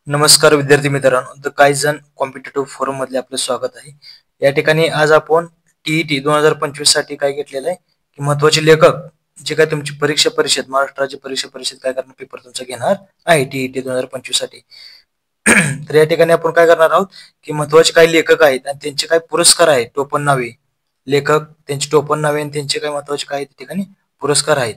नमस्कार विद्यार्थी मित्रांनो, द कायझन कॉम्पिटेटिव्ह फोरम मध्ये आपलं स्वागत आहे. या ठिकाणी आज आपण टीईटी 2025 साठी काय घेतलेलं आहे की महत्त्वाचे लेखक जे काय तुमची परीक्षा परिषद महाराष्ट्र राज्य परीक्षा परिषद काय करणार पेपर तुमचा घेणार आहे टीईटी 2025 साठी. तर या ठिकाणी आपण काय करणार आहोत की महत्त्वाचे काही लेखक आहेत आणि त्यांचे काही पुरस्कार आहेत, टोपण नावे लेखक त्यांची टोपण नावे आणि त्यांचे काही महत्त्वाचे काय त्या ठिकाणी पुरस्कार आहेत.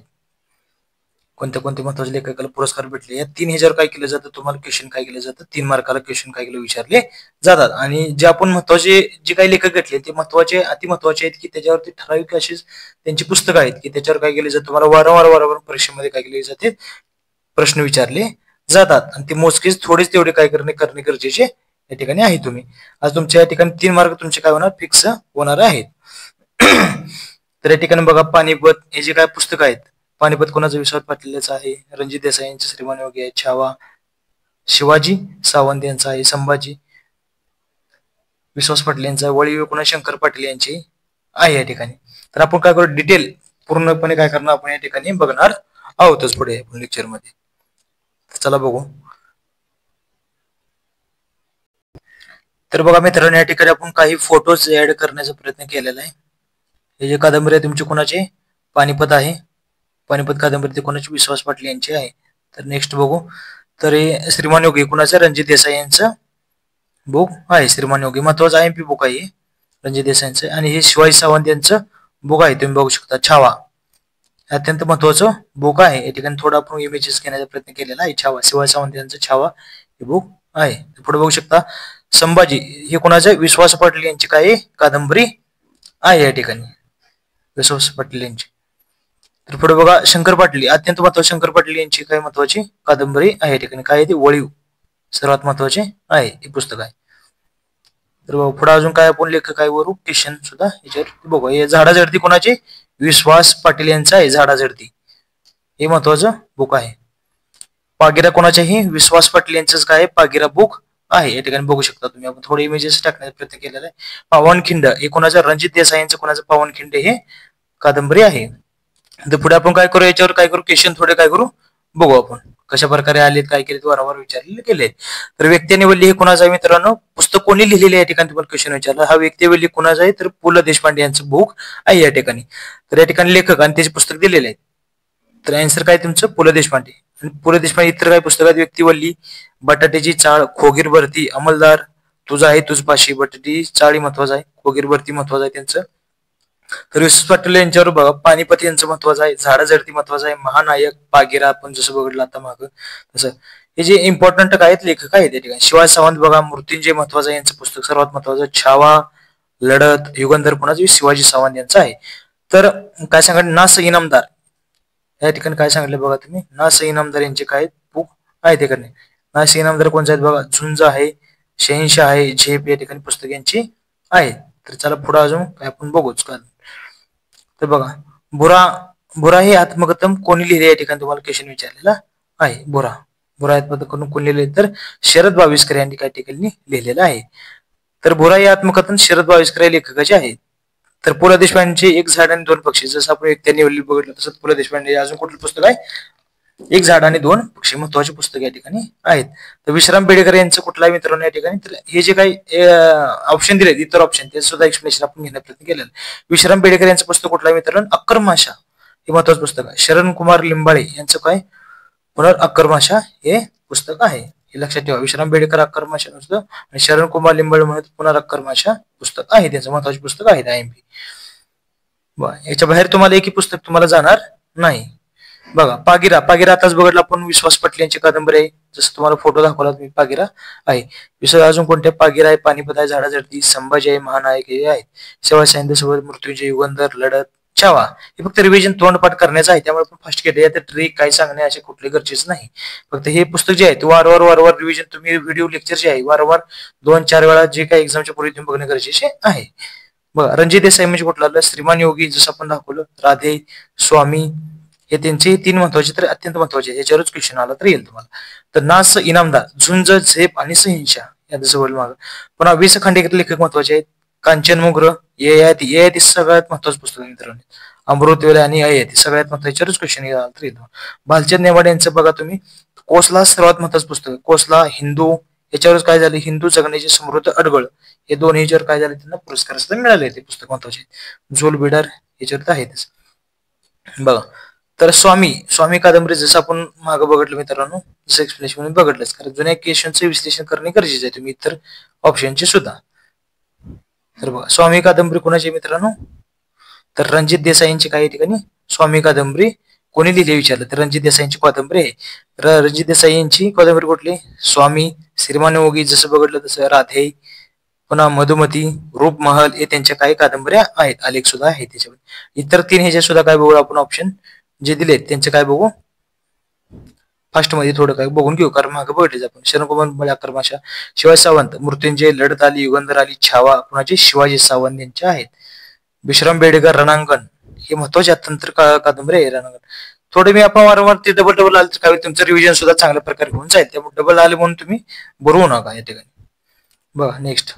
कोणत्या कोणत्या महत्त्वाच्या लेखकाला पुरस्कार भेटले या 3,000 काय केलं जातं, तुम्हाला क्वेश्चन काय केलं जातं, 3 मार्काला क्वेश्चन काय केलं विचारले जातात. आणि जे आपण महत्त्वाचे जे काही लेखक घेतले ते महत्त्वाचे अति महत्त्वाचे आहेत की त्याच्यावरती ठराविक अशीच त्यांची पुस्तकं आहेत की त्याच्यावर काय केले जातं, तुम्हाला वारंवार परीक्षेमध्ये काय केले जाते प्रश्न विचारले जातात आणि ते मोजकेच थोडेच तेवढे काय करणे गरजेचे या ठिकाणी आहे. तुम्ही आज तुमच्या या ठिकाणी 3 मार्क तुमचे काय होणार फिक्स होणार आहेत. तर या ठिकाणी बघा पानिपत हे जे काय पुस्तक आहेत, पानिपत कोणाचं विश्वास पाटीलचं आहे, रणजित देसाई यांचे श्रीमान योगी आहे, छावा शिवाजी सावंत यांचा आहे, संभाजी विश्वास पाटील यांचा, वळी विकुणा शंकर पाटील यांची आहे या ठिकाणी. तर आपण काय करू डिटेल पूर्णपणे काय करणार आपण या ठिकाणी बघणार आहोतच पुढे आपण लेक्चर मध्ये. चला बघू. तर बघा मित्रांनो, या ठिकाणी आपण काही फोटोज ऍड करण्याचा प्रयत्न केलेला आहे. हे जे कादंबरी आहे तुमची कोणाची पानिपत आहे, पानिपत कादंबरी ते कोणाची विश्वास पाटील यांची आहे. तर नेक्स्ट बघू. तर हे श्रीमान योगी कुणाचं रणजित देसाई यांचं बुक आहे. श्रीमान योगी महत्वाचं IMP बुक आहे रणजित देसाईंचं. आणि हे शिवाजी सावंत यांचं बुक आहे, तुम्ही बघू शकता छावा अत्यंत महत्वाचं बुक आहे. या ठिकाणी थोडा आपण इमेजेस घेण्याचा प्रयत्न केलेला आहे. छावा शिवाजी सावंत यांचं छावा हे बुक आहे. पुढे बघू शकता संभाजी हे कोणाचं विश्वास पाटील यांची काय कादंबरी आहे या ठिकाणी विश्वास पाटील यांची. तर पुढे बघा शंकर पाटील अत्यंत महत्वाचे शंकर पाटील यांची काय महत्वाची कादंबरी आहे या ठिकाणी काय ती वळीव सर्वात महत्वाचे आहे हे पुस्तक आहे. तर पुढे अजून काय आपण लेखक काय वरू किशन सुद्धा याच्यावर बघू. हे झाडाझडती कोणाचे विश्वास पाटील यांचा आहे, झाडाझडती हे महत्वाचं बुक आहे. पागिरा कोणाचेही विश्वास पाटील यांचंच काय पागिरा बुक आहे या ठिकाणी बघू शकता तुम्ही. आपण थोडे इमेजेस टाकण्याचा प्रयत्न केलेला आहे. पावनखिंड हे कोणाचं रणजित देसाई यांचं कोणाचं पावनखिंड हे कादंबरी आहे. तर पुढे आपण काय करू याच्यावर काय करू क्वेश्चन थोडे काय करू बघू आपण कशा प्रकारे आलेत काय केले वारंवार विचारलेले केले. तर व्यक्तिनिवल्ली हे कुणाचं आहे मित्रांनो, पुस्तक कोणी लिहिलेले या ठिकाणी तुम्हाला क्वेश्चन विचारला. हा व्यक्तिनिवल्ली कुणाचा आहे तर पु ल देशपांडे यांचं बुक आहे या ठिकाणी. तर या ठिकाणी लेखक आणि त्याचे पुस्तक दिलेले आहेत. तर आन्सर काय तुमचं पु ल देशपांडे. आणि पु ल देशपांडे इतर काय पुस्तक आहेत व्यक्तिवल्ली, बटाट्याची चाळ, खोगीर भरती, अंमलदार, तुझा आहे तुझपाशी, बटाट्याची चाळी महत्वाचं आहे, खोगीर भरती महत्वाचं आहे त्यांचं. तर विश्वास पाटील यांच्यावर बघा पानिपत यांचं महत्वाचं आहे, झाडाझडती महत्वाचं आहे, महानायक, पागिरा आपण जसं बघितलं आता मागं तसं हे जे इम्पॉर्टंट काय आहेत लेखक आहेत त्या ठिकाणी. शिवाजी सावंत बघा मृत्युंजय महत्वाचं आहे यांचं पुस्तक सर्वात महत्वाचं, छावा, लढत, युगंधर पुन्हा शिवाजी सावंत यांचं आहे. तर काय सांगितलं नास इनामदार या ठिकाणी काय सांगितलं बघा तुम्ही, नास इनामदार यांचे काय बुक आहे त्या ठिकाणी. नास इनामदार कोणते आहेत बघा, झुंज आहे, शहनशाह आहे, झेप या ठिकाणी पुस्तक यांची आहे. तर चला पुढे अजून काय आपण बघूच का. तर बघा बुरा बुरा हे आत्मकथन कोणी लिहिले या ठिकाणी तुम्हाला क्वेश्चन विचारलेला आहे. बुरा बुरा आत्मकथन कोणी लिहिले तर शरद बाविस्कर यांनी काय ठिकाणी लिहिलेलं आहे. तर बुरा हे आत्मकथन शरद बाविस्कर या लेखकाचे आहे. तर पु ल देशपांडेचे एक झाड आणि दोन पक्षी जसं आपण त्यांनी बघितलं तसंच पु ल देशपांडे अजून कुठलं पुस्तक आहे एक झाड आणि दोन पक्षी महत्वाचे पुस्तक या ठिकाणी आहेत. तर विश्राम बेडेकर यांचं कुठला आहे मित्रांनो या ठिकाणी. तर हे जे काही ऑप्शन दिले इतर ऑप्शन ते सुद्धा एक्सप्लेनेशन आपण घेण्याचा प्रयत्न केलेला. विश्राम बेडेकर यांचं पुस्तक कुठलं आहे मित्रांनो अक्करमाशा हे महत्वाचं पुस्तक आहे. शरण कुमार लिंबाळे यांचं काय पुनर अक्करमाशा हे पुस्तक आहे, हे लक्षात ठेवा. विश्राम बेडेकर अक्करमाशा पुस्तक आणि शरण कुमार लिंबाळे म्हणून पुनर अक्करमाशा पुस्तक आहे, त्यांचं महत्वाचे पुस्तक आहेत IMP. याच्या बाहेर तुम्हाला एकही पुस्तक तुम्हाला जाणार नाही. बघा पागिरा पागिरा आताच बघितलं आपण विश्वास पाटील यांची कादंबरी आहे, जसं तुम्हाला फोटो दाखवला तुम्ही पागिरा आहे. विश्वास अजून कोणत्या पागिरा आहे, पानिपत आहे, झाडाझडती, संभाजी आहे, महानायक हे आहे, शिवाजी सावंत, मृत्युंजय, युगंधर, लढत, छावा हे फक्त रिव्हिजन तोंडपाठ करण्याचं आहे. त्यामुळे आपण फास्ट केले यात ट्रिक काय सांगणे असे कुठले गरजेचं नाही. फक्त हे पुस्तक जे आहे ते वारंवार रिव्हिजन तुम्ही व्हिडिओ लेक्चर जे आहे वारंवार 2-4 वेळा जे काही एक्झामच्या पूर्वी तुम्ही बघणे गरजेचे आहे. बघा रणजित देसाई म्हणजे कुठला श्रीमान योगी जसं आपण दाखवलं, राधे, स्वामी हे त्यांचे 3 महत्वाचे तर अत्यंत महत्वाचे याच्यावरच क्वेश्चन आला तर येईल तुम्हाला. तर नास इनामदार, झुंज, झेप आणि सहिंशा या जवळ माग. पुन्हा 20 खांडेकर लेखक महत्वाचे आहेत. कांचन मुग्र, ययाती सगळ्यात महत्वाचं पुस्तक मित्रांनो. अमृतवेल आणि अय्यती सगळ्यात महत्त्वाचे याच्यावरच क्वेश्चन येतो. भालचंद नेमाडे यांचं बघा तुम्ही, कोसला सर्वात महत्त्वाचं पुस्तक आहे. कोसला, हिंदू, याच्यावरच काय झाले, हिंदू जगण्याची समृद्ध अडगळ, हे दोन्ही याच्यावर काय झाले, त्यांना पुरस्कार सुद्धा मिळाले. ते पुस्तक महत्वाचे. झोल बिडार याच्यावर तर आहेच बघा. तर स्वामी कादंबरी जसं आपण मागं बघितलं मित्रांनो, जसं एक्सप्लेनेशन बघितलंच, कारण जुन्या क्वेश्चनचं विश्लेषण करणे गरजेचे आहे, तुम्ही इतर ऑप्शनचे सुद्धा. तर बघा स्वामी कादंबरी कोणाची मित्रांनो, तर रणजित देसाईंची काही ठिकाणी स्वामी कादंबरी कोणी लिहिली विचारलं तर रणजित देसाईंची कादंबरी आहे. तर रणजित देसाई यांची कादंबरी कुठली, स्वामी, श्रीमान योगी जसं बघितलं तसं, राधे, पुन्हा मधुमती, रूपमहल, हे त्यांच्या काही कादंबऱ्या आहेत, आलेख सुद्धा आहेत त्याच्यावर. इतर तीन ह्याच्या सुद्धा काय बघू आपण ऑप्शन जे दिलेत त्यांचे काय बघू फास्ट मध्ये थोडं काय बघून घेऊ, कारण मागे बघितलेच आपण. शरणकुमार मलाकर भाषा, शिवाजी सावंत, मृत्युंजय, लढत आली, युगंधर आली, छावा कुणाचे, शिवाजी सावंत यांचे आहेत. विश्राम बेडेकर, रणांगण, हे महत्वाचे तंत्र कादंबरी आहे रणांगण. थोडे मी आपण वारंवार ते डबल आले तर काय तुमचं रिव्हिजन सुद्धा चांगल्या प्रकारे होऊन जाईल, त्यामुळे डबल आले म्हणून तुम्ही बरवू नका या ठिकाणी. बघा नेक्स्ट,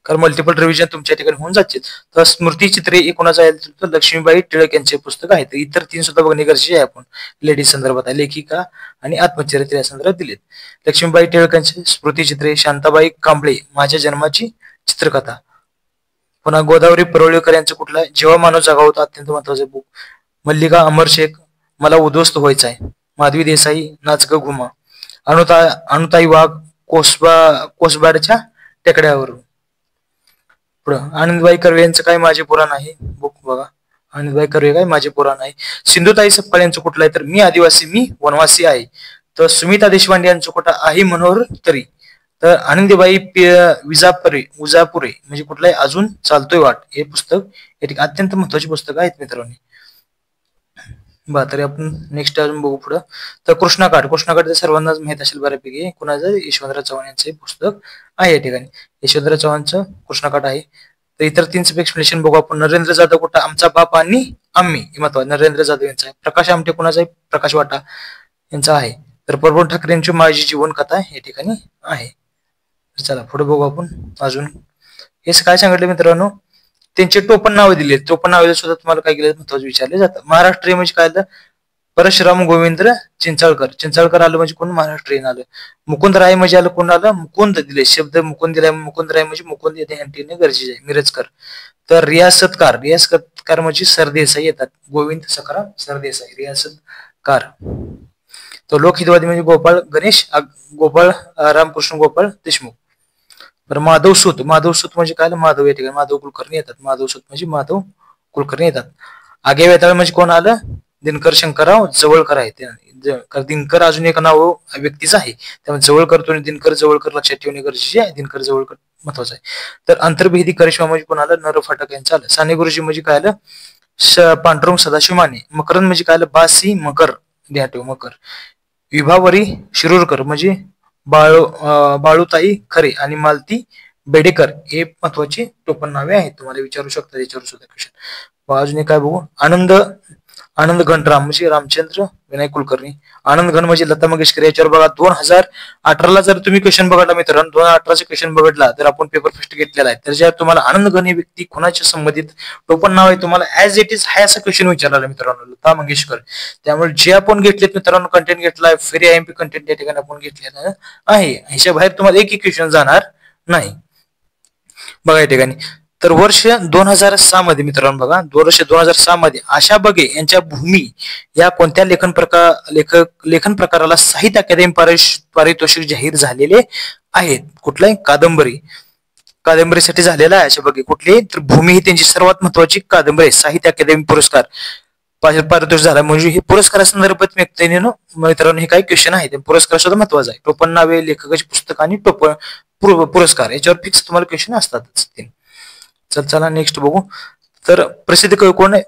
कारण मल्टिपल रिव्हिजन तुमच्या ठिकाणी होऊन जाते. तर स्मृतिचित्रे हे कोणाचं आहे, तर लक्ष्मीबाई टिळक यांचे पुस्तक आहे. तर इतर तीन सुद्धा बघणे गरजेचे आहे. आपण लेडीज संदर्भात आहे, लेखिका आणि आत्मचरित्र या संदर्भात दिलेत. लक्ष्मीबाई टिळकांचे स्मृतिचित्रे, शांताबाई कांबळे, माझ्या जन्माची चित्रकथा, पुन्हा गोदावरी परोळेकर यांचं कुठलं आहे, जेव्हा मानव जागा होता, अत्यंत महत्वाचे बुक. मल्लिका अमर शेख, मला उद्ध्वस्त व्हायचं आहे. माधवी देसाई, नाच ग घुमा. अनुताई वाघ, कोसबाडच्या टेकड्यावरून. पुढं आनंदबाई कर्वे यांचं काय, माझे पुराण आहे बुक बघा. आनंदबाई कर्वे काय, माझे पुराण आहे. सिंधुताई सपकाळ यांचं कुठलं आहे, तर मी आदिवासी मी वनवासी आहे. तर सुमिता देशपांडे यांचं कुठं आहे, मनोहर तरी. तर आनंदीबाई विजापुरे म्हणजे कुठलं आहे, अजून चालतोय वाट, हे पुस्तक अत्यंत महत्वाचे पुस्तक आहेत मित्रांनो. बा तरी आपण नेक्स्ट अजून बघू पुढं. तर कृष्णाकाठ तर सर्वांनाच माहित असेल बऱ्यापैकी, कुणाचं, यशवंतराव चव्हाण यांचे पुस्तक आहे या ठिकाणी. यशवंतराव चव्हाणचं कृष्णाकाठ आहे. तर इतर तीनचं एक्सप्लेनेशन बघू आपण. नरेंद्र जाधव कुठं, आमचा बाप आणि आम्ही, हे महत्वाचं. नरेंद्र जाधव यांचा आहे. प्रकाश आमटे कुणाचा आहे, प्रकाश वाटा यांचा आहे. तर प्रबोध ठाकरे यांची माझी जीवन कथा या ठिकाणी आहे. चला पुढे बघू आपण अजून. हे काय सांगितलं मित्रांनो, त्यांचे टोपण नावे दिले. टोपण नावे सुद्धा तुम्हाला काय केलं, महत्वाचे विचारले जातात. महाराष्ट्रीय म्हणजे काय आलं, परशुराम गोविंद चिंचाळकर आलं म्हणजे कोण, महाराष्ट्रीयन आलं. मुकुंद राय म्हणजे आलं कोण आलं, मुकुंद दिले शब्द, मुकुंद दिला, मुकुंद राय म्हणजे मुकुंद येते गरजेचे आहे. मिरजकर. तर रियासतकार म्हणजे सरदेसाई येतात. गोविंद सखाराम सरदेसाई, रियासतकार. तो लोकहितवादी म्हणजे गोपाळ रामकृष्ण गोपाळ देशमुख. बरं माधव सूत म्हणजे काय, माधव या ठिकाणी माधव कुलकर्णी येतात. माधव सूत म्हणजे माधव कुलकर्णी येतात. आगे वेताळ म्हणजे कोण आलं, दिनकर शंकरराव जवळकर आहे. दिनकर अजून एक नाव व्यक्तीच आहे, त्यामुळे जवळकर तो दिनकर जवळकर लक्षात ठेवणे गरजेचे आहे. दिनकर जवळकर महत्वाचं आहे. तर अंतर्भेदी करिश्मा म्हणजे कोण आलं, नर फाटक यांचं आलं. साने गुरुजी म्हणजे काय आलं, पांडुरंग सदाशिव माने. मकरंद म्हणजे काय आलं, बासी मकर, मकर. विभावरी शिरूरकर म्हणजे बाळूताई खरे आणि मालती बेडेकर, हे महत्वाचे टोपण नावे आहेत. तुम्हाला विचारू शकता याच्यावर सुद्धा क्वेश्चन. अजून काय बघू, आनंद घनराम म्हणजे रामचंद्र विनायक कुलकर्णी. आनंद घन म्हणजे लता मंगेशकर. याच्यावर बघा 2018ला जर तुम्ही क्वेश्चन बघितला मित्रांनो, 2018चा क्वेश्चन बघितला तर आपण पेपर फर्स्ट घेतलेला आहे. त्याच्यावर तुम्हाला आनंद घन ही व्यक्ती कोणाच्या संबंधित टोपण नाव आहे, तुम्हाला ऍज इट इज हाय असा क्वेश्चन विचारला मित्रांनो, लता मंगेशकर. त्यामुळे जे आपण घेतलेत मित्रांनो, कंटेंट घेतलाय फ्री IMP कंटेंट या ठिकाणी आपण घेतलेलं आहे. ह्याच्या बाहेर तुम्हाला एक क्वेश्चन जाणार नाही बघा या ठिकाणी. तर वर्ष 2006 मध्ये मित्रांनो बघा, वर्ष 2006 मध्ये आशा बगे यांच्या भूमी या कोणत्या लेखन प्रकाराला साहित्य अकादमी पारितोषिक जाहीर झालेले आहेत. कुठलाही कादंबरीसाठी झालेला आहे आशा बगे. कुठली, तर भूमी ही त्यांची सर्वात महत्वाची कादंबरी, साहित्य अकादमी पुरस्कार पारितोषिक झाला. म्हणजे हे पुरस्कारासंदर्भात मित्रांनो हे काही क्वेश्चन आहे, पुरस्कार सुद्धा महत्वाचा आहे. टोपण नावे, लेखकाची पुस्तक आणि पुरस्कार याच्यावर फिक्स तुम्हाला क्वेश्चन असतातच. चला नेक्स्ट बघू. तर प्रसिद्ध कवी कोण आहे,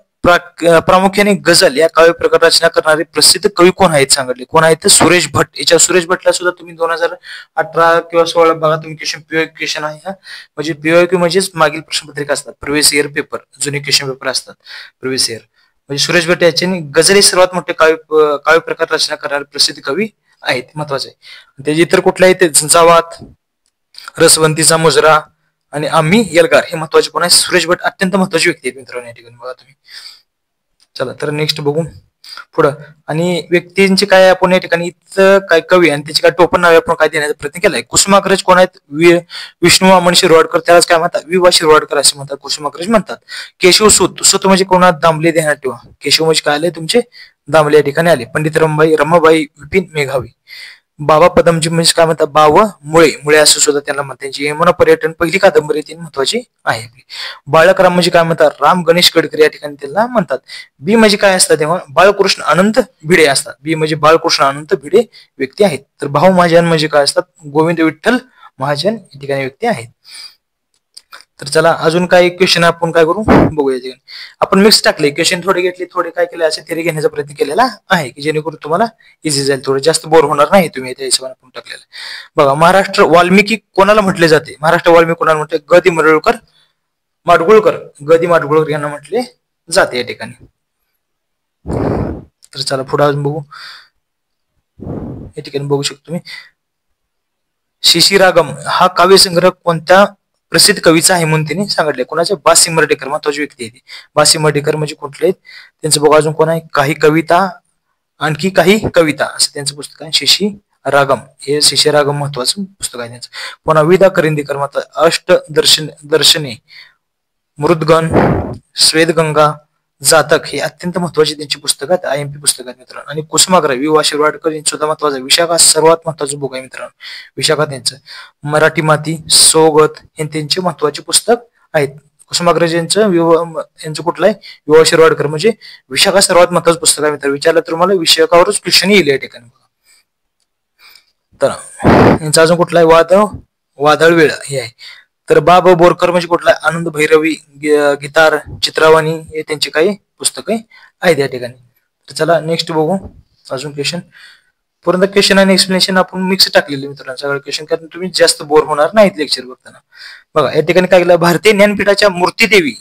प्रामुख्याने गझल या काव्य प्रकार रचना करणारे प्रसिद्ध कवी कोण आहेत सांगितले, कोण आहेत, तर सुरेश भट. याच्या सुरेश भटला सुद्धा तुम्ही 2018 किंवा 16 बघा तुम्ही क्वेश्चन क्वेश्चन आहे हा, म्हणजे PYQ म्हणजेच मागील प्रश्नपत्रिका असतात, प्रिव्हियस इयर पेपर, जुने क्वेश्चन पेपर असतात प्रिव्हियस इयर. म्हणजे सुरेश भट याचे गझल हे सर्वात मोठे काव्य प्रकार रचना करणारे प्रसिद्ध कवी आहेत, महत्वाचे आहे. त्याचे इतर कुठले आहेत, झंझावात, रसवंतीचा मुजरा, आणि आम्ही एल्गार हे महत्वाचे कोण आहे, सुरेश भट अत्यंत महत्वाची व्यक्ती आहेत मित्रांनो या ठिकाणी बघा तुम्ही. चला तर नेक्स्ट बघू पुढं. आणि व्यक्तींचे काय आपण या ठिकाणी इथं काय कवी आणि त्याची काय टोपण नावे आपण काय देण्याचा प्रयत्न केलाय. कुसुमाग्रज कोण आहेत, विष्णू वामन शिरवाडकर, त्यालाच काय म्हणतात विवा शिरवाडकर असे म्हणतात, कुसुमाग्रज म्हणतात. केशव सूत, सूत म्हणजे कोणा, दामले ध्यानात ठेवा. केशव म्हणजे काय आले तुमचे दामले या ठिकाणी आले. पंडित रमाबाई विपिन मेघावी. बाबा पदमजी म्हणजे काय म्हणतात बाव मुळे, मुळे असं सुद्धा त्यांना म्हणतात. त्यांची यमुना पर्यटन पहिली कादंबरी ती महत्वाची आहे. बाळकराम म्हणजे काय म्हणतात राम गणेश गडकरी या ठिकाणी त्यांना म्हणतात. बी म्हणजे काय असतात तेव्हा बाळकृष्ण अनंत भिडे असतात. बी म्हणजे बाळकृष्ण अनंत भिडे व्यक्ती आहेत. तर भाऊ महाजन म्हणजे काय असतात, गोविंद विठ्ठल महाजन या ठिकाणी व्यक्ती आहेत. तर चला अजून काही क्वेश्चन आपण काय करू बघूया. आपण मिक्स टाकले क्वेश्चन, थोडे घेतले थोडे काय केले असे थेरी घेण्याचा प्रयत्न केलेला आहे की जेणेकरून तुम्हाला इझी जाईल, थोडं जास्त बोर होणार नाही तुम्ही त्या हिशोबाने आपण टाकलेलं. बघा महाराष्ट्र वाल्मिकी कोणाला म्हटले जाते, महाराष्ट्र वाल्मिकी कोणाला म्हटले, गदी माडगुळकर गदी माडगुळकर यांना म्हटले जाते या ठिकाणी. तर चला पुढे अजून बघू. या ठिकाणी बघू शकतो तुम्ही शिशिरागम हा काव्यसंग्रह कोणत्या प्रसिद्ध कवीचा आहे म्हणून त्यांनी सांगितले. कोणाचे, बासी मर्डेकर महत्वाची व्यक्ती आहे ती. बासी मर्डेकर म्हणजे कुठले आहेत त्यांचं बघा. अजून कोण आहे, काही कविता आणखी काही कविता असं त्यांचं पुस्तक आहे. शिशिरागम हे शिशिरागम महत्वाचं पुस्तक आहे त्यांचं. पुन्हा विदा करंदीकर महत्वाचं दर्शने मृदगण श्वेतगंगा जातक हे अत्यंत महत्वाची त्यांची पुस्तक आहेत, IMP पुस्तक आहेत मित्रांनो. आणि कुसुमाग्रज विवा शिरवाडकर यांचं सुद्धा महत्वाचं. विशाखा सर्वात महत्वाचं बुक आहे मित्रांनो, विशाखा त्यांचं. मराठी माती सोगत हे त्यांचे महत्वाचे पुस्तक आहेत. कुसुमाग्रज यांचं कुठलं आहे, विवा शिरवाडकर म्हणजे विशाखा सर्वात महत्वाचं पुस्तक आहे मित्रांनो. विचारलं तर मला विषयकावरच क्वेश्चन येईल या ठिकाणी. तर यांचा अजून कुठला आहे, वादळ वेळ हे आहे. तर बाब बोरकर म्हणजे कुठला, आनंद भैरवी गितार चित्रावाणी हे त्यांचे काही पुस्तके आहेत या ठिकाणी. तर चला नेक्स्ट बघू अजून क्वेश्चन. पूर्ण क्वेश्चन आणि एक्सप्लेनेशन आपण मिक्स टाकलेले मित्रांनो सगळे क्वेश्चन, कारण तुम्ही जास्त बोर होणार नाहीत लेक्चर बघताना. बघा या ठिकाणी काय केलं, भारतीय ज्ञानपीठाच्या मूर्तीदेवी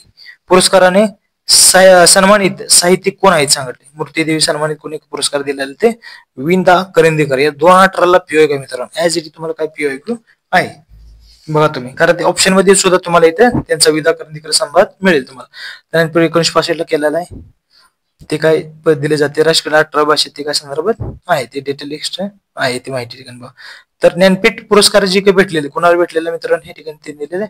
पुरस्काराने सन्मानित साहित्यिक कोण आहेत सांगितले. मूर्तीदेवी सन्मानित कोणी पुरस्कार दिलेले ते विंदा करंदीकर. या 2018ला PO का मित्रांनो, ऍज इट तुम्हाला काय PO आहे बघा तुम्ही, कारण ते ऑप्शन मध्ये सुद्धा तुम्हाला इथे त्यांचा विदा करंदीकर संवाद मिळेल तुम्हाला. त्यानंतर 1965ला केलेला आहे ते काय पद दिले जाते, राष्ट्रीय 18 भाषेत ते काय संदर्भात आहे ते डिटेल एक्स्ट्रा आहे ती माहिती ठिकाणी बघा. तर ज्ञानपीठ पुरस्कार जे काही भेटलेले कोणाला भेटलेले मित्रांनो हे ठिकाणी ते दिलेले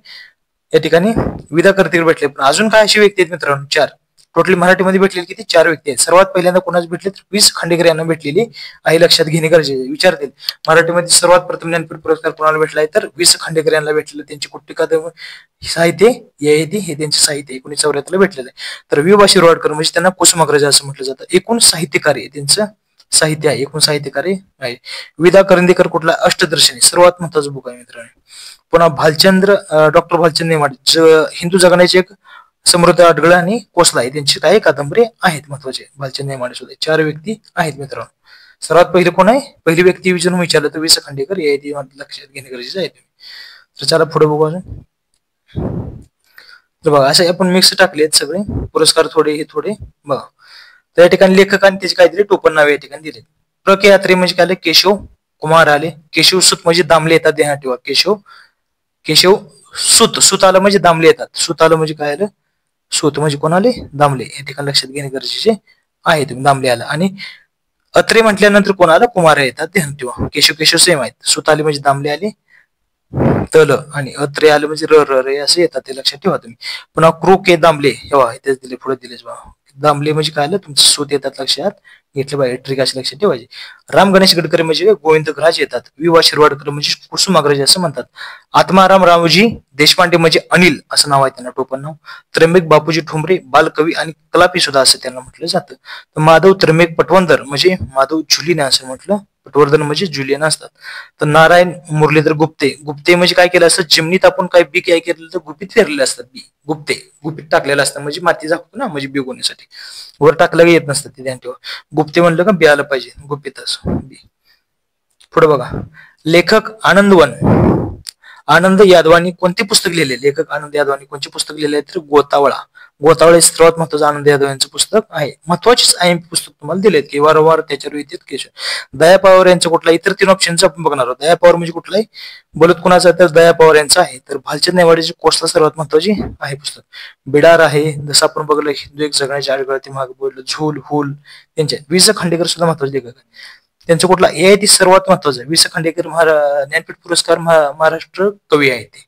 या ठिकाणी विदा करंदीकर भेटले. पण अजून काय अशी व्यक्ती आहेत मित्रांनो, 4 टोटली मराठीमध्ये भेटलेली किती, 4 व्यक्ती आहेत. सर्वात पहिल्यांदा कोणाच भेटले तर वीस खांडेकर यांना भेटलेली आहे, लक्षात घेणे गरजेचे. विचारतील मराठीमध्ये सर्वात प्रथम ज्ञानपीठ पुरस्कार कोणाला भेटला आहे तर वीस खांडेकर यांना भेटलेलं. त्यांची कुठली कादंबरी साहित्य ययाती हे त्यांचे साहित्य 1974ला भेटलेलं आहे. तर विवा शिरवाडकर म्हणजे त्यांना कुसुमाग्रज असं म्हटलं जातं. एकूण साहित्यकार्य त्यांचं साहित्य आहे, एकूण साहित्यकार्य आहे. विदा करंदीकर कुठला, अष्टदर्शनी सर्वात महत्वाचं बुक आहे मित्रांनो. पुन्हा डॉक्टर भालचंद्र नेमाडे हिंदू जगण्याचे एक समृद्ध अडगळ आणि कोसला आहे त्यांची काही कादंबरी आहेत महत्वाचे. भालचंद्र नेमाडे सुद्धा 4 व्यक्ती आहेत मित्रांनो. सर्वात पहिले कोण आहे, पहिली व्यक्ती विचारून विचारलं तर विस खांडेकर ययाती लक्षात घेणे गरजेचं आहे. तर चला पुढे बघू अजून. तर बघा असे आपण मिक्स टाकले आहेत सगळे पुरस्कार, थोडे हे थोडे बघा. तर या ठिकाणी लेखकांनी त्याचे काय दिले, टोपण नावे या ठिकाणी दिले. के यात्रे म्हणजे काय, केशव कुमार आले. केशव सूत म्हणजे दामले येतात, ध्यानात ठेवा. केशव सूत आलं म्हणजे दामले येतात. सूत आलं म्हणजे काय आलं, सूत म्हणजे कोण आले, दामले. या ठिकाणी लक्षात घेणे गरजेचे आहे. तुम्ही दामले आला. आणि अत्रे म्हटल्यानंतर कोण आलं, कुमार येतात, ध्यान ठेवा. केशव सेम आहेत. सूत आले म्हणजे दामले आले तल, आणि अत्रे आले म्हणजे र असे येतात, ते लक्षात ठेवा तुम्ही. पुन्हा के दामले हेवा तेच दिले, पुढे दिलेच बा. दामले म्हणजे काय आलं, तुमचं सूत येतात, लक्षात घेतले पाहिजे. ट्रिक असे लक्षात ठेवायचे. राम गणेश गडकरी म्हणजे गोविंदराज येतात. विवा शिरवाडकर म्हणजे कुसुमाग्रज असं म्हणतात. आत्माराम रामजी देशपांडे म्हणजे अनिल असं नाव आहे त्यांना, टोपण नाव. त्र्यंबक बापूजी ठोंबरे बालकवी आणि कलापी सुद्धा असं त्यांना म्हटलं जातं. तर माधव त्र्यंबक पटवर्धन म्हणजे माधव जुलियन असं म्हटलं, पटवर्धन म्हणजे जुलियन असतात. तर नारायण मुरलीधर गुप्ते म्हणजे काय केलं असतं, जिमनीत आपण काय बी काय केलं तर गुपित फेरलेले असतात. गुपित टाकलेलं असतं म्हणजे माती झाकतो ना, म्हणजे बी गोण्यासाठी वर टाकलं येत नसतं ते, ध्यान ठेवा. गुप्ते म्हणलं का बी आलं पाहिजे, गुपित असं बी. पुढे बघा, लेखक आनंदवन आनंद यादवानी कोणते पुस्तक लिहिले? लेखक आनंद यादवानी कोणते पुस्तक लिहिले तर गोतावळा. गोतावळा हे सर्वात महत्वाचं आनंद यादव यांचं पुस्तक आहे. महत्वाचेच आहे पुस्तक तुम्हाला दिलेत की वारंवार त्याच्यावर येतात केश. दया पवार यांचं कुठला? इतर 3 ऑप्शनचं आपण बघणार आहोत. दया पवार म्हणजे कुठला आहे? बोलत कुणाचा तर दया पवार यांचा आहे. तर भालचंद नेवाडेची कोसला सर्वात महत्वाची आहे पुस्तक. बिडार आहे. जसं आपण बघलं हिंदू एक जगण्याची आडगळती मागे बोललं. झूल हुल त्यांचे. वि स खांडेकर सुद्धा महत्वाचे लेखक आहे. त्यांचं कुठला? AIT सर्वात महत्वाचं आहे. वि स खांडेकर ज्ञानपीठ पुरस्कार महाराष्ट्र कवी आहे ते.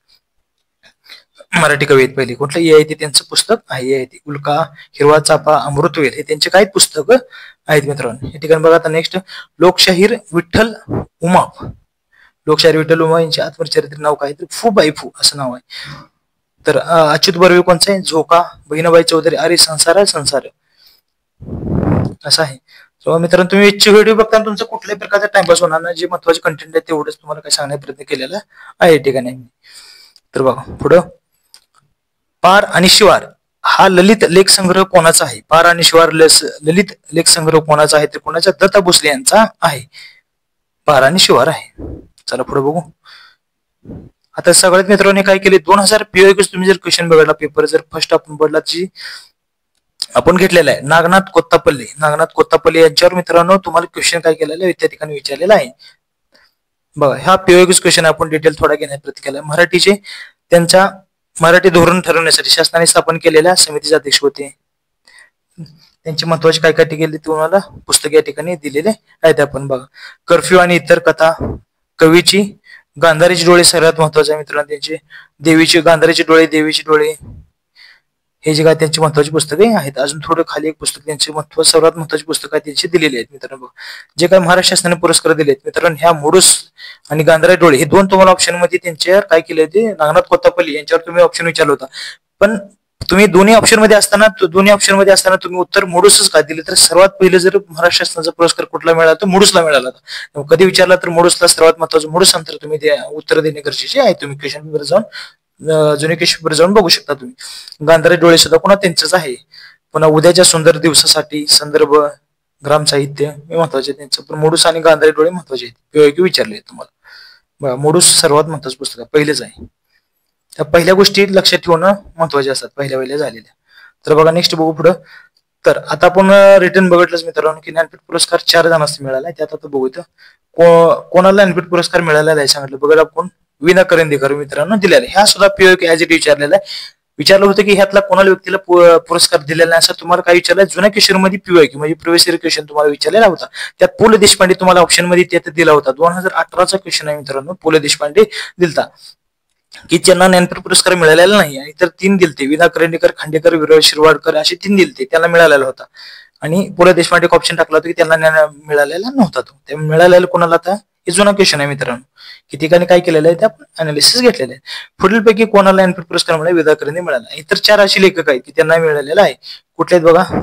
मराठी कवी आहेत पहिले. कुठलं? AIT त्यांचं पुस्तक आहे. AIT. उल्का, हिरवा चाफा, अमृतवेल हे त्यांचे काही पुस्तक आहेत मित्रांनो. या ठिकाणी बघा आता नेक्स्ट लोकशाहीर विठ्ठल उमाप. लोकशाहीर विठ्ठल उमाप यांचे आत्मचरित्र नाव काय? तर फू फू असं नाव आहे. तर अच्युत बर्वे कोणचं आहे? झोका. बहिणाबाई चौधरी अरे संसार संसार असं आहे. सो मित्रांनो तुम्ही व्हिडिओ बघताना तुमचं कुठल्याही प्रकारचा टाइमपास होणार नाही. जे महत्वाचे कंटेंट आहे तेवढंच तुम्हाला काय सांगण्याचा प्रयत्न केलेला आहे या ठिकाणी. तर बघा पुढं पार आणि शिवार हा ललित लेख संग्रह कोणाचा आहे? पार आणि शिवार ललित लेख संग्रह कोणाचा आहे? तर कोणाचा? दत्ता भोसले यांचा आहे. पार आणि शिवार आहे. चला पुढे बघू. आता सगळ्यात मित्रांनो काय केले? 2000 POQ तुम्ही जर क्वेश्चन बघितला पेपर जर फर्स्ट आपण पडला जी आपण घेतलेला आहे नागनाथ कोत्तापल्ले. नागनाथ कोत्तापल्ले यांच्यावर मित्रांनो तुम्हाला क्वेश्चन काय केलेला आहे त्या ठिकाणी विचारलेला आहे. बघा हा POQ क्वेश्चन आपण डिटेल थोडा घेण्याचा प्रयत्न केला. मराठीचे त्यांच्या मराठी धोरण ठरवण्यासाठी शासनाने स्थापन केलेल्या समितीचे अध्यक्ष होते. त्यांची महत्वाची काय काय केली तुम्हाला पुस्तक या ठिकाणी दिलेले आहेत. आपण बघा कर्फ्यू आणि इतर कथा. कवीची गांधारीचे डोळे सर्वात महत्वाचे आहे मित्रांनो. त्यांचे देवीचे गांधारीचे डोळे, देवीचे डोळे हे जे काय त्यांची महत्वाची पुस्तके आहेत. अजून थोडं खाली एक पुस्तक त्यांचे सर्वात महत्वाची पुस्तक आहे त्यांची दिलेली आहेत मित्रांनो. जे काय महाराष्ट्र शासनाने पुरस्कार दिलेत मित्रांनो ह्या मोडूस आणि गांधारी डोळे हे दोन तुम्हाला ऑप्शन मध्ये त्यांच्यावर काय केले होते? नागनाथ कोत्तापल्ली यांच्यावर तुम्ही ऑप्शन विचारला होता. पण तुम्ही दोन्ही ऑप्शन मध्ये असताना तुम्ही उत्तर मोडूसच का दिले? तर सर्वात पहिले जर महाराष्ट्र शासनाचा पुरस्कार कुठला मिळाला तर मोडूसला मिळाला होता. कधी विचारला तर मोडूसला सर्वात महत्वाचं मोडूस अंतर तुम्ही ते उत्तर देणे गरजेचे आहे. तुम्ही क्वेश्चन पेपर जाऊन जुने क्वेश्चन पेपर जाऊन बघू शकता तुम्ही. गांधारी डोळे सुद्धा पुन्हा त्यांचंच आहे. पुन्हा उद्याच्या सुंदर दिवसासाठी संदर्भ ग्राम साहित्य हे महत्वाचे त्यांचं. पण मोडूस आणि गांधारी डोळे महत्वाचे आहेत. POQ विचारले तुम्हाला. मोडूस सर्वात महत्वाचं पुस्तक आहे पहिलेच आहे. त्या पहिल्या गोष्टी लक्षात ठेवणं महत्वाचे असतात पहिल्या झालेल्या. तर बघा नेक्स्ट बघू पुढं. तर आता आपण रिटर्न बघितलंच मित्रांनो की ज्ञानपीठ पुरस्कार 4 जणांना मिळाला. त्यात आता बघू इथं कोणाला ज्ञानपीठ पुरस्कार मिळालेला आहे सांगितलं. बघा आपण विना करंदीकर मित्रांनो दिलेला. ह्या सुद्धा POQ ऍज इट विचारलेला आहे. विचारलं होतं की ह्यातला कोणाला व्यक्तीला पुरस्कार दिलेला नाही असं तुम्हाला काय विचारलं? जुन्या क्वेश्चन मध्ये POQ म्हणजे प्रिव्हियस इयर क्वेश्चन तुम्हाला विचारलेला होता. त्यात पु ल देशपांडे तुम्हाला ऑप्शन मध्ये त्यात दिला होता. 2018चा क्वेश्चन आहे मित्रांनो. पु ल देशपांडे दिलता की त्यांना ज्ञानपीठ पुरस्कार मिळालेला नाही. आणि तर 3 दिलते. विना करंदीकर, खांडेकर, विरळ शिरवाडकर असे 3 दिलते. त्यांना मिळालेला होता. आणि पु ल देशपांडे ऑप्शन टाकला होता की त्यांना मिळालेला नव्हता. तो ते मिळालेला कोणाला आता? हे जुना क्वेश्चन आहे मित्रांनो. की ठिकाणी काय केलेलं आहे ते आपण अनालिसिस घेतलेलं आहे. पुढीलपैकी कोणाला ज्ञानपीठ पुरस्कार मिळाला? विदा करंदी मिळाला. इतर 4 अशी लेखक आहेत की त्यांना मिळालेला आहे. कुठले आहेत बघा?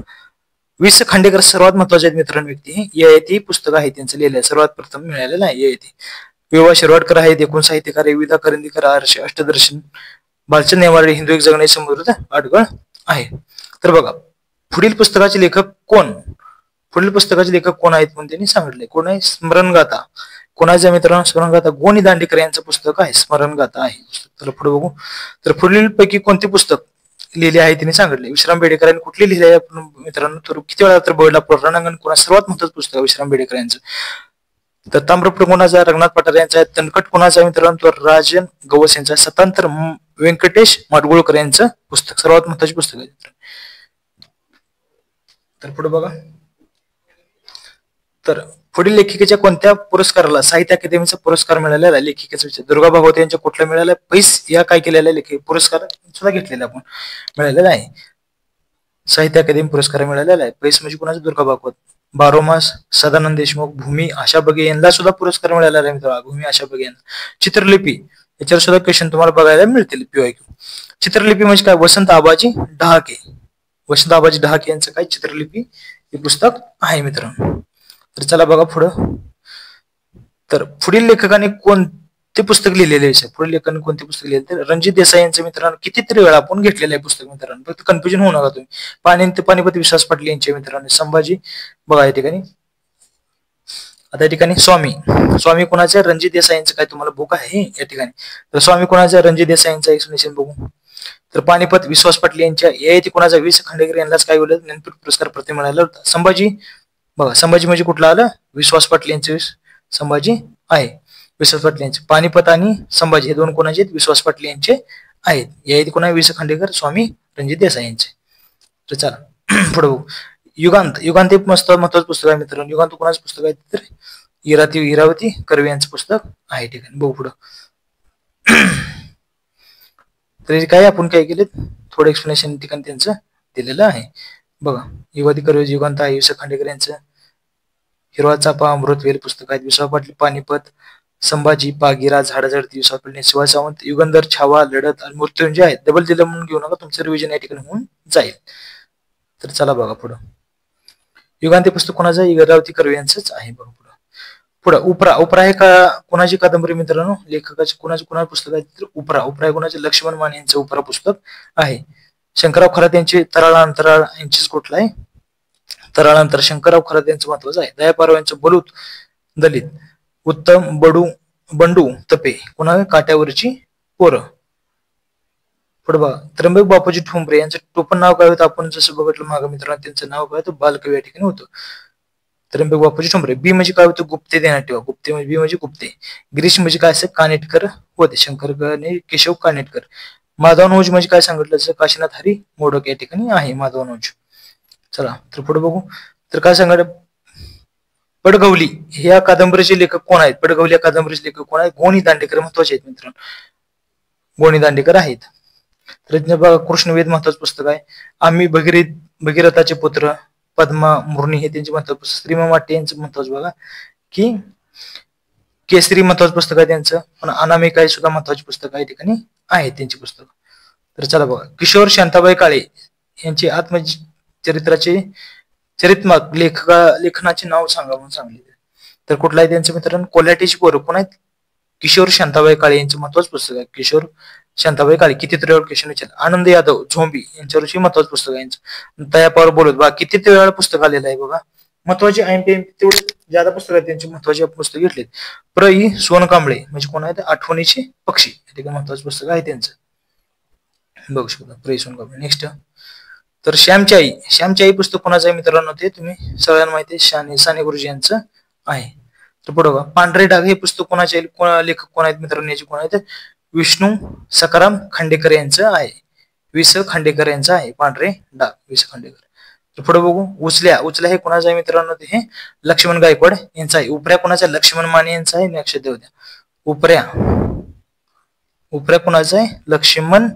वि स खांडेकर सर्वात महत्वाचे आहेत मित्रांनो व्यक्ती. AIT पुस्तक आहे त्यांचं लिहिलं सर्वात प्रथम मिळालेलं आहे AIT. विवा शिरवाडकर आहेत एकूण साहित्यकार. विदा करंदीकर आरशे अष्टदर्शन. भालचंद नेवाडे हिंदू एक जगण्याची समृद्ध अडगळ आहे. तर बघा पुढील पुस्तकाचे लेखक कोण? पुढील पुस्तकाचे लेखक कोण आहेत म्हणून त्यांनी सांगितले. कोण आहे? स्मरणगाथा. कोणाच्या मित्रांनो? स्मरणगाथा गोनी दांडेकर यांचं पुस्तक आहे. स्मरणगाथा आहे. तर पुढे बघू. तर पुढील पैकी कोणते पुस्तक लिहिले आहे त्यांनी सांगितले. विश्राम बेडेकरांनी कुठली लिहिले आहे मित्रांनो? तर किती वेळा तर बघितला रणांगण कोणा सर्वात महत्वाचं पुस्तक विश्राम बेडेकर यांचं. तर ताम्रपट कोणाचा? रंगनाथ पठार यांचा आहे. तणकट कोणाचा आहे मित्रांनो? तर राजन गवस यांचा. सतांतर व्यंकटेश माडगुळकर यांचं पुस्तक सर्वात महत्वाचे पुस्तक आहे. तर पुढे बघा. तर पुढील लेखिकेच्या कोणत्या पुरस्काराला साहित्य अकादमीचा पुरस्कार मिळालेला? लेखिकेचा विचार. दुर्गा भागवत यांच्या कुठला मिळाला? पैस या काय केलेला लेखिक पुरस्कार सुद्धा घेतलेला आपण मिळालेला आहे. साहित्य अकादमी पुरस्कार मिळालेला आहे. पैस म्हणजे कोणाचा? दुर्गा भागवत. बारोमास, सदानंद देशमुख, भूमी आशा बगे यांना सुद्धा पुरस्कार मिळालेला आहे मित्रांनो. भूमी आशा बगे यांना. चित्रलिपी याच्यावर सुद्धा क्वेश्चन तुम्हाला बघायला मिळतील POQ. चित्रलिपी म्हणजे काय? वसंत आबाजी डहाके. वसंत आबाजी डहाके यांचं काय? चित्रलिपी हे पुस्तक आहे मित्रांनो. तर चला बघा पुढं. तर पुढील लेखकाने कोणते पुस्तक लिहिलेले आहे? पुढील लेखकाने कोणते पुस्तक लिहिले? तर रणजित देसाई यांचं मित्रांनो कितीतरी वेळा आपण घेतलेलं आहे पुस्तक मित्रांनो. फक्त कन्फ्युजन होऊ नका तुम्ही. पानिपत विश्वास पाटील यांचे मित्रांनो. संभाजी बघा या ठिकाणी आता या ठिकाणी स्वामी स्वामी कोणाचे? रणजित देसाई यांचं काय तुम्हाला बुक आहे या ठिकाणी. तर स्वामी कोणाचं? रणजित देसाई यांचं एक्सप्लेनेशन बघू. तर पानिपत विश्वास पाटील यांच्या ययाती कोणाचा? वि स खांडेकर यांनाच काय बोलत ज्ञानपीठ पुरस्कार प्रति मिळाला होता. संभाजी बघा, संभाजी म्हणजे कुठला आलं? विश्वास पाटील यांचे संभाजी आहे. विश्वास पाटील यांचे पानिपत आणि संभाजी हे दोन कोणाचे? विश्वास पाटील यांचे आहेत. ययाती कोणा? वि स खांडेकर, स्वामी, रणजित देसाई यांचे. तर चला पुढे बघू. युगांत युगांत हे मस्त महत्वाचं पुस्तक आहे मित्रांनो. युगांत कोणाचं पुस्तक आहे? तर इरावती कर्वे यांचं पुस्तक आहे. ठिकाणी बघू पुढं. तर काय आपण काय केले? थोडं एक्सप्लेनेशन ठिकाणी त्यांचं दिलेलं आहे बघा. युगांती कर्वे युगांत आहे. वि स खांडेकर यांचं हिरवा चापा, अमृतवेल पुस्तक आहेत. विश्वास पाटील पानिपत, संभाजी, बागीरा, झाडाझडती, विश्वास पाटील, शिवाजी सावंत, युगंधर, छावा, लढत आणि मृत्युंजय आहेत. डबल दिलं म्हणून घेऊ नका, तुमचं रिव्हिजन या ठिकाणी होऊन जाईल. तर चला बघा पुढं. युगांती पुस्तक कोणाचं? इरावती कर्वे यांचंच आहे. बघा पुढं. पुढं उपरा उपरा हे का कोणाची कादंबरी मित्रांनो? लेखकाचे कोणाचे पुस्तक आहे? तर उपरा उपरा हे कोणाचे? लक्ष्मण माने यांचं उपरा पुस्तक आहे. शंकरराव खरात यांचे तराळ अंतराळ यांचीच कुठला आहे? तराळ अंतर शंकरराव खरात यांचं महत्वाचं आहे. दया पारव यांचं बलूत दलित. उत्तम बंडू तपे कोणा? काट्यावरची पोरं. पुढे बघा. त्र्यंबक बापूजी ठोंबरे यांचं टोपण नाव काय होतं? आपण जसं बघितलं मागं मित्रांनो, त्यांचं नाव काय होतं? बालकवी या ठिकाणी होतं. त्र्यंबक बापूजी ठोंबरे. बी म्हणजे काय होतं? गुप्ते ध्यानात ठेवा. गुप्ते म्हणजे बी म्हणजे गुप्ते. गिरीश म्हणजे काय असं? कानेटकर होते. शंकर आणि केशव कानेटकर. माधवनोज म्हणजे काय सांगितलं? काशीनाथ हरी मोडक या ठिकाणी आहे माधवनोज. चला तर पुढे बघू. तर काय सांगा? पडगवली ह्या कादंबरीचे लेखक कोण आहेत? पडगवली या कादंबरीचे लेखक कोण आहेत? गोणी दांडेकर महत्वाचे आहेत मित्रांनो. गोणी दांडेकर आहेत. तर कृष्णवेद महत्वाचं पुस्तक आहे. आम्ही भगीरथाचे पुत्र, पद्मा मुर्नी हे त्यांचे महत्वाचं पुस्तक. श्रीमा माटे यांचं महत्वाचं बघा की केसरी महत्वाचं पुस्तक आहे त्यांचं. पण अनामिका हे सुद्धा महत्वाचे पुस्तक आहे ठिकाणी आहे त्यांची पुस्तक. तर चला बघा. किशोर शांताबाई काळे यांचे आत्मचरित्राचे चरित्रात्मक लेखनाचे नाव सांगा म्हणून सांगितले. तर कुठलं आहे त्यांचं मित्रांनो? कोल्हाटीची पोरं कोण आहेत? किशोर शांताबाई काळे यांचं महत्वाचं पुस्तक आहे. किशोर शांताबाई काळे. किती वेळ क्वेश्चन विचार. आनंद यादव झोंबी यांच्यावरची महत्वाचं पुस्तक आहे यांचं. तयापावर बोलत बघा किती वेळा पुस्तक आलेलं आहे बघा. महत्वाचे तेवढे ज्यादा पुस्तक आहेत त्यांची महत्वाची पुस्तक घेतलेत. प्र इ सोनकांबळे म्हणजे कोण आहेत? आठवणीचे पक्षी महत्वाचं पुस्तक आहे त्यांचं. बघू शकता प्र इ सोनकांबळे. नेक्स्ट. तर श्यामची आई पुस्तक कोणाचं आहे मित्रांनो? ते तुम्ही सगळ्यांना माहिती आहे साने गुरुजी यांचं आहे. तर पुढे बघा. पांढरे डाग हे पुस्तक कोणाचे? लेखक कोण आहेत मित्रांनो? याचे कोण आहेत? विष्णू सकाराम खांडेकर यांचं आहे. वि स खांडेकर यांचं आहे. पांढरे डाग वि स खांडेकर. तर पुढे बघू. उचल्या हे कोणाचं आहे मित्रांनो? ते हे लक्ष्मण गायकवाड यांचं आहे. उपऱ्या कोणाचा? लक्ष्मण माने यांचा आहे. लक्षात देऊ द्या. उपऱ्या कोणाचं आहे? लक्ष्मण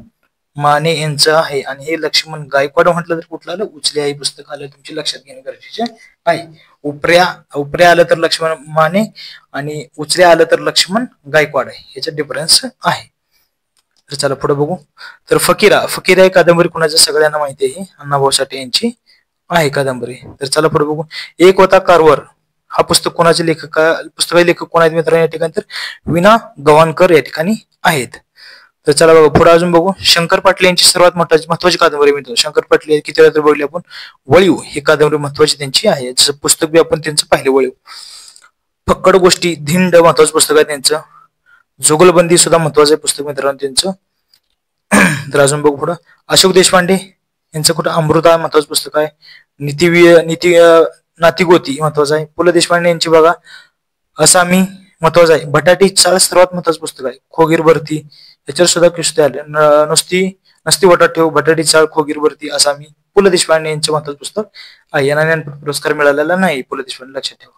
माने यांचं आहे. आणि हे लक्ष्मण गायकवाड म्हटलं तर कुठलं आलं? उचल्या हे पुस्तक आलं. तुमची लक्षात घेणे गरजेचे आहे. उपऱ्या आलं तर लक्ष्मण माने आणि उचल्या आलं तर लक्ष्मण गायकवाड आहे. याच्यात डिफरन्स आहे. तर चला पुढे बघू. तर फकीरा ही कादंबरी कोणाचं? सगळ्यांना माहिती आहे. अण्णाभाऊ साठे यांची आहे कादंबरी. तर चला पुढे बघू. एक होता कारवर हा पुस्तक कोणाचे पुस्तकाचे लेखक कोण आहेत मित्रांनो? या ठिकाणी तर विना गव्हाणकर या ठिकाणी आहेत. तर चला बघा पुढे अजून बघू. शंकर पाटील यांची सर्वात महत्वाची कादंबरी मिळतो. शंकर पाटील किती वेळा तर बघली आपण? वळीव ही कादंबरी महत्वाची त्यांची आहे. जसं पुस्तक बी आपण त्यांचं पाहिलं वळीव. फक्कड गोष्टी धिंड महत्वाचं पुस्तक आहे त्यांचं. जुगलबंदी सुद्धा महत्वाचं आहे पुस्तक मित्रांनो त्यांचं. तर अजून बघू पुढं. अशोक देशपांडे यांचं कुठं? अमृता महत्वाचं पुस्तक आहे. नीती नातीगोती महत्वाचं आहे. पु ल देशपांडे यांची बघा असामी महत्वाचं आहे. बटाटी चाळ सर्वात महत्वाचं पुस्तक आहे. खोगीर भरती याच्यावर सुद्धा क्वेश्चन आले. नसती वाटत ठेव, बटाटी चाळ, खोगीर भरती, असामी. पु ल देशपांडे यांचं महत्वाचं पुस्तक आहे. यांना ज्ञानपीठ पुरस्कार मिळालेला नाही पु ल देशपांडे, लक्षात ठेवा.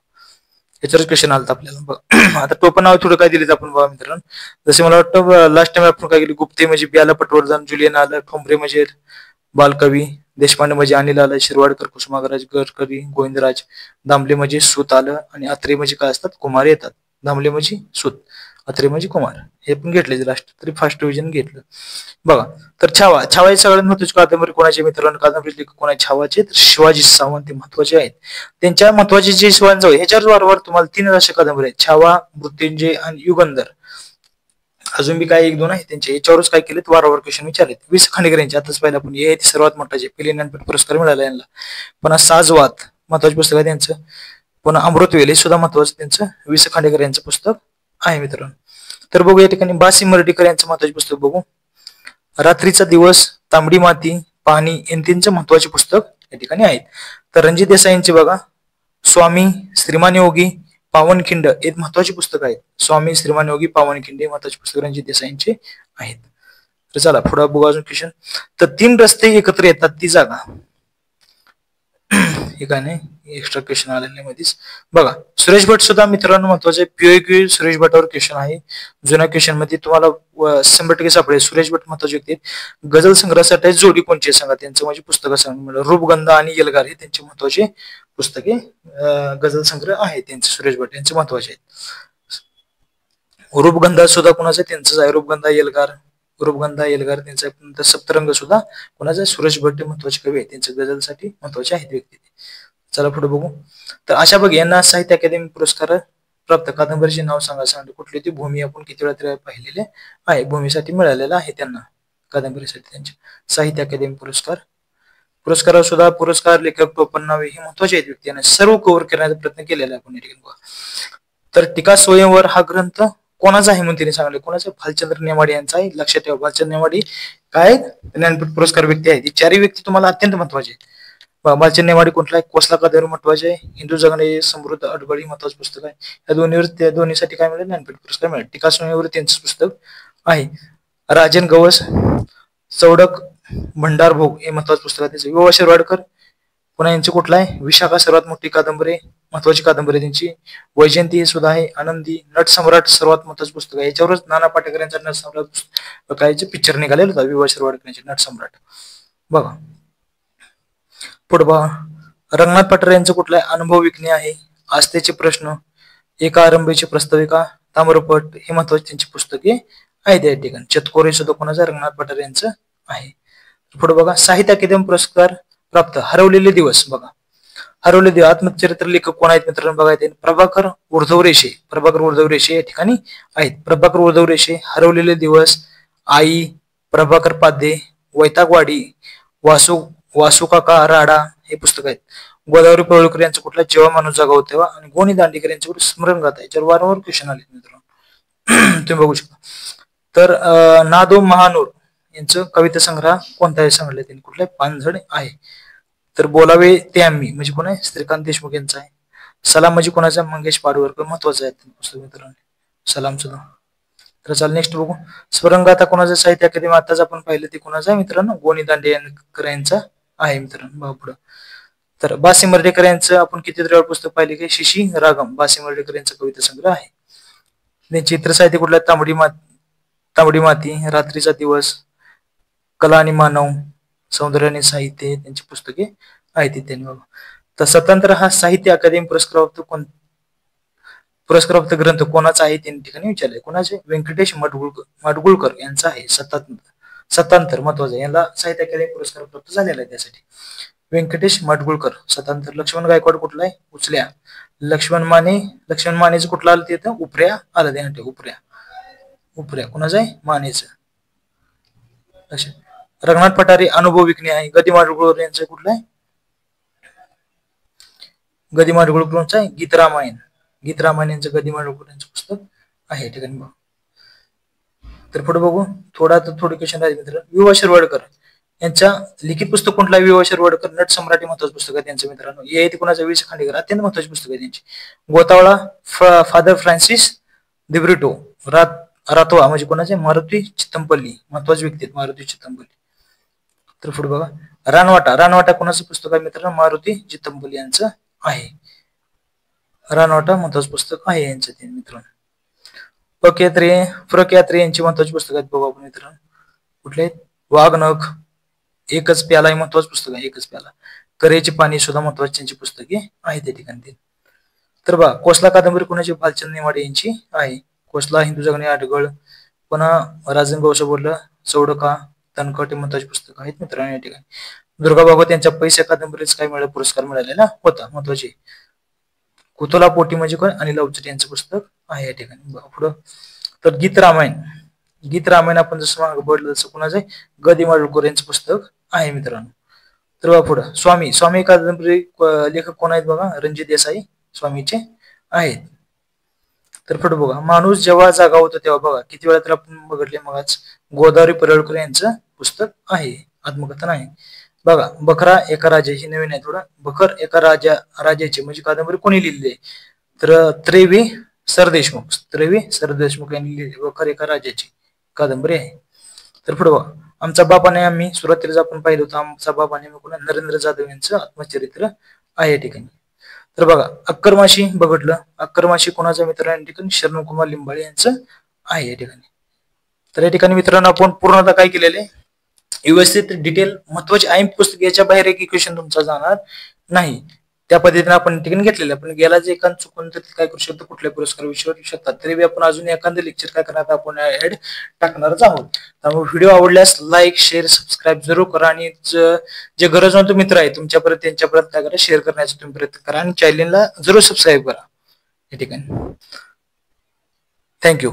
याच्यावर क्वेश्चन आलता आपल्याला. आता टोपण नाव थोडं काय दिले आपण बघा मित्रांनो. जसे मला वाटतं लास्ट टाइम आपण काय केली. गुप्ते म्हणजे बियाला पटवर्धन, जुलियन आलं. ठोंबरे म्हणजे बालकवी, देशपांडे म्हणजे अनिल आलं, शिरवाडकर, कुसुमाग्रज, गडकरी, गोविंदराज, दामले म्हणजे सूत आलं आणि अत्रे म्हणजे काय असतात? कुमार येतात. दामले म्हणजे सूत, अत्रे म्हणजे कुमार. हे पण घेतले लास्ट तरी फर्स्ट डिव्हिजन घेतलं बघा. तर छावा ही सगळ्यात महत्वाची कादंबरी कोणाची मित्रांनो? कादंबरी लेखक कोणाचे? छावाचे तर शिवाजी सावंत ते महत्वाचे आहेत. त्यांच्या महत्वाचे जे शिवांजवळ ह्याच्यावर वारंवार तुम्हाला 3 अशा कादंबरी आहेत. छावा, मृत्युंजय आणि युगंधर. अजून बी काय 1-2 आहे त्यांचे. याच्यावरच काय केलेत? वारंवार क्वेश्चन विचारलेत. वि स खांडेकर यांचे आताच पाहिलं आपण. हे सर्वात मोठाचे पहिले ज्ञानपीठ पुरस्कार मिळाला यांना. पण साजवात महत्वाचे पुस्तक आहे त्यांचं. पुन्हा अमृतवेल हे सुद्धा महत्वाचं त्यांचं वि स खांडेकर यांचं पुस्तक आहे मित्रांनो. तर बघू या ठिकाणी बा सी मर्ढेकर यांचं महत्वाचे पुस्तक बघू. रात्रीचा दिवस, तांबडी माती, पाणी यांचे महत्वाचे पुस्तक या ठिकाणी आहेत. तर रणजित देसाई यांचे बघा स्वामी, श्रीमान योगी, पावनखिंड एक महत्वाची पुस्तक आहेत. स्वामी, श्रीमान योगी, पावनखिंड हे महत्वाचे पुस्तक रणजित देसाईंचे आहेत. तर चला पुढे बघू अजून क्वेश्चन. तर 3 रस्ते एकत्र येतात ती जागा. हे काय नाही एक्स्ट्रा क्वेश्चन आलेले मध्येच बघा. सुरेश भट सुद्धा मित्रांनो महत्वाचे POQ सुरेश भटावर क्वेश्चन आहे. जुन्या क्वेश्चन मध्ये तुम्हाला 100% सापडेल. सुरेश भट महत्वाचे व्यक्ती. गझल संग्रहासाठी जोडी कोणची सांगा. त्यांचं म्हणजे पुस्तकं सांगा. रूपगंधा आणि एल्गार हे त्यांचे महत्वाचे पुस्तके गझल संग्रह आहे त्यांचे. सुरेश भट यांचे महत्वाचे आहेत. रूपगंधा सुद्धा कोणाचं त्यांचंच आहे. रूपगंधा एल्गार त्यांचा. सप्तरंग सुद्धा कोणाचा सुरेश भट महत्वाचे कवी आहेत. त्यांच्या गझलसाठी महत्वाचे आहेत व्यक्ती. चला पुढे बघू. तर अशा बघ यांना साहित्य अकादमी पुरस्कार प्राप्त कादंबरीचे नाव सांगा. कुठली ती भूमी आपण किती वेळा तरी पाहिलेले आहे. भूमीसाठी मिळालेला आहे त्यांना कादंबरीसाठी त्यांचे साहित्य अकादमी पुरस्कार सुद्धा पुरस्कार लेखक टोपणनावे हे महत्वाचे आहेत व्यक्ती. यांना सर्व कव्हर करण्याचा प्रयत्न केलेला आहे आपण. तर टीका स्वयंवर हा ग्रंथ कोणाचा आहे म्हणून त्यांनी सांगितले. कोणाचा? भालचंद्र नेमाडे यांचा आहे. लक्षात ठेवा भालचंद्र नेमाडे काय ज्ञानपीठ पुरस्कार व्यक्ती आहेत. ही 4 व्यक्ती तुम्हाला अत्यंत महत्वाचे आहेत. भालचंद्र नेमाडे कुठला आहे? कोसला कादंबरी महत्वाचे आहे. हिंदू जगणे समृद्ध अडगळी महत्वाचं पुस्तक आहे. त्या दोन्हीसाठी काय मिळेल? ज्ञानपीठ पुरस्कार मिळेल. टीका स्वयंवर त्यांचं पुस्तक आहे. राजन गवस चौडक भंडारभोग हे महत्वाचं पुस्तक आहे. त्याचं विवा शिरवाडकर पुन्हा यांचं कुठलं आहे? विशाखा सर्वात मोठी कादंबरी महत्वाची कादंबरी त्यांची. वैजयंती हे सुद्धा आहे. आनंदी, नटसम्राट सर्वात महत्वाचं पुस्तक आहे. याच्यावरच नाना पाटेकर यांचा नटसम्राट काय पिक्चर निघालेला होता. विवा शिरवाडकर यांचे नटसम्राट बघा. पुढे बघा रंगनाथ पठारे यांचं कुठलं आहे? अनुभव विकणे आहे. आस्थेचे प्रश्न, एका आरंभीची प्रस्ताविका, ताम्रपट हे महत्वाची त्यांची पुस्तके आहेत या ठिकाणी. चतकोरे सुद्धा कोणाचा? रंगनाथ पठारे यांचं आहे. पुढे बघा साहित्य अकादमी पुरस्कार प्राप्त हरवलेले दिवस बघा. हरवलेले दिवस आत्मचरित्र लेखक कोण आहेत मित्रांनो बघा. प्रभाकर उर्धवरेषे या ठिकाणी आहेत. प्रभाकर उर्धवरेषे, हरवलेले दिवस, आई, प्रभाकर पाध्ये, वैतागवाडी, वासुकाका राडा हे पुस्तक आहेत. गोदावरी पळुळकर यांचं कुठला? जेव्हा माणूस जागा होत तेव्हा. आणि गोनी दांडेकर यांच्यावर स्मरणगाथा याच्यावर वारंवार क्वेश्चन आले मित्रांनो. तुम्ही बघू शकता. तर नादो महानूर यांचं कविता संग्रह कोणता आहे सांगितलं त्यांनी. कुठला? पानझड आहे. तर बोलावे ते आम्ही म्हणजे कोण आहे? श्रीकांत देशमुख यांचा आहे. सलाम म्हणजे कोणाचा? मंगेश पाडवरकर महत्वाचं आहे पुस्तक मित्रांनो. सलाम सुद्धा. तर चला नेक्स्ट बघू. स्मरणगाथा कोणाचं? साहित्य अकादमी आताच आपण पाहिलं ते कोणाचं आहे मित्रांनो? गोनी दांडेकर यांचा आहे मित्रांनो. पुढं तर बा सी मर्ढेकर यांचं आपण कितीतरी पुस्तक पाहिले की शिशी रागम बा सी मर्ढेकर यांचा कविता संग्रह आहे. त्यांचे चित्र साहित्य कुठलं? तांबडी माती, रात्रीचा दिवस, कला आणि मानव, सौंदर्य आणि साहित्य त्यांची पुस्तके आहेत त्यांनी बघा. तर स्वतंत्र हा साहित्य अकादमी पुरस्कारप्राप्त ग्रंथ कोणाचा आहे त्यांनी ठिकाणी विचारले. कोणाचे? व्यंकटेश माडगुळकर यांचा आहे. सत्तांतर महत्वाचं आहे. याला साहित्य अकादमी पुरस्कार प्राप्त झालेला आहे. त्यासाठी व्यंकटेश माडगुळकर. सत्तांतर. लक्ष्मण गायकवाड कुठला आहे? उचल्या. लक्ष्मण मानेचं कुठलं आलं ते? उपऱ्या आलं ते. उपऱ्या कोणाचं आहे? मानेचं. रंगनाथ पठारे अनुभव विकणे आहे. गदी माडगुळकर यांचं कुठलं आहे? गदी माडगुळकरांचं आहे गीतरामायण यांचं गदी माडगुळकर यांचं पुस्तक आहे ठिकाणी बघा. तर पुढे बघू. थोडे क्वेश्चन आहेत मित्रांनो. विवा शिरवाडकर यांच्या लिखित पुस्तक कुठलं आहे? विवा शिरवाडकर नटसम्राट महत्वाचं पुस्तक आहे त्यांचं मित्रांनो. हे कोणाचं? वि स खांडेकर. अत्यंत महत्वाची पुस्तक आहे त्यांची. गोतावळा फादर फ्रान्सिस दिब्रिटो. रातवा म्हणजे कोणाचे? मारुती चित्तमपल्ली महत्वाची व्यक्ती आहेत. मारुती चित्तमपल्ली. तर पुढे बघा. रानवाटा कोणाचं पुस्तक आहे मित्रांनो? मारुती चित्तमपल्ली यांचं आहे. रानवाटा महत्वाचं पुस्तक आहे यांचं ते मित्रांनो. प्रकयात्रे यांची महत्वाची पुस्तक आहेत बघा आपण मित्रांनो. कुठले आहेत? वाघनख, एकच प्याला हे महत्वाचं पुस्तक आहे. एकच प्याला. करेचे पाणी सुद्धा महत्वाची त्यांची पुस्तके आहेत त्या ठिकाणी. तर बघा कोसला कादंबरी कोणाची? भालचंद्र नेमाडे यांची आहे. कोसला, हिंदू जगणे अडगळ, पुन्हा राजन गवस बोललं, चौडका, तनकट हे महत्वाची पुस्तक आहेत मित्रांनो या ठिकाणी. दुर्गा भागवत यांच्या पैसे कादंबरीच काय मिळालं? पुरस्कार मिळालेला होता महत्वाचे. कुतोला पोटी म्हणजे कोण? अनिल अवचट यांचं पुस्तक आहे या ठिकाणी. पुढं तर गीतरामायण आपण जसं मागे बोललं तसं कोणाचं आहे? गदी माडगुळकर यांचं पुस्तक आहे मित्रांनो. तर बघा पुढं स्वामी कादंबरी लेखक कोण आहेत बघा? रणजित देसाई स्वामीचे आहेत. तर पुढे बघा, माणूस जेव्हा जागा होतो तेव्हा बघा किती वेळा तर आपण बघितले मगच गोदावरी पडळकर यांचं पुस्तक आहे, आत्मकथन आहे. बघा, बखरा एका राजाची, नवीन आहे थोडं. बखर एका राजाची म्हणजे कादंबरी कोणी लिहिली आहे, तर त्रयवी सरदेशमुख यांनी लिहिली बखर एका राजाची कादंबरी आहे. तर पुढे बघा, आमचा बापाने, आम्ही सुरुवातीलाच आपण पाहिलं होतं, आमचा बापाने नरेंद्र जाधव यांचं आत्मचरित्र आहे या ठिकाणी. तर बघा, अक्करमाशी बघितलं, अक्करमाशी कोणाचा मित्र आहे या ठिकाणी, शरणकुमार लिंबाळे यांचं आहे या ठिकाणी. तर या ठिकाणी मित्रांनो आपण पूर्णतः काय केलेले, व्यवस्थित डिटेल महत्वाचे आहे पुस्तक, याच्या बाहेर एक क्वेश्चन तुमचा जाणार नाही, त्या पद्धतीने आपण ठिकाणी घेतलेलं. पण गेला जे एकांत चुकून तर काय करू शकतो, कुठल्या पुरस्कार विषयावर येऊ शकतात. तरी आपण अजून एखादं लेक्चर काय करणार आपण ऍड टाकणारच आहोत. त्यामुळे व्हिडिओ आवडल्यास लाईक शेअर सबस्क्राईब जरूर करा, आणि जे गरजवंत मित्र आहे तुमच्यापर्यंत त्यांच्यापर्यंत काय करा, शेअर करण्याचा तुम्ही प्रयत्न करा, आणि चॅनलला जरूर सबस्क्राईब करा या ठिकाणी. थँक्यू.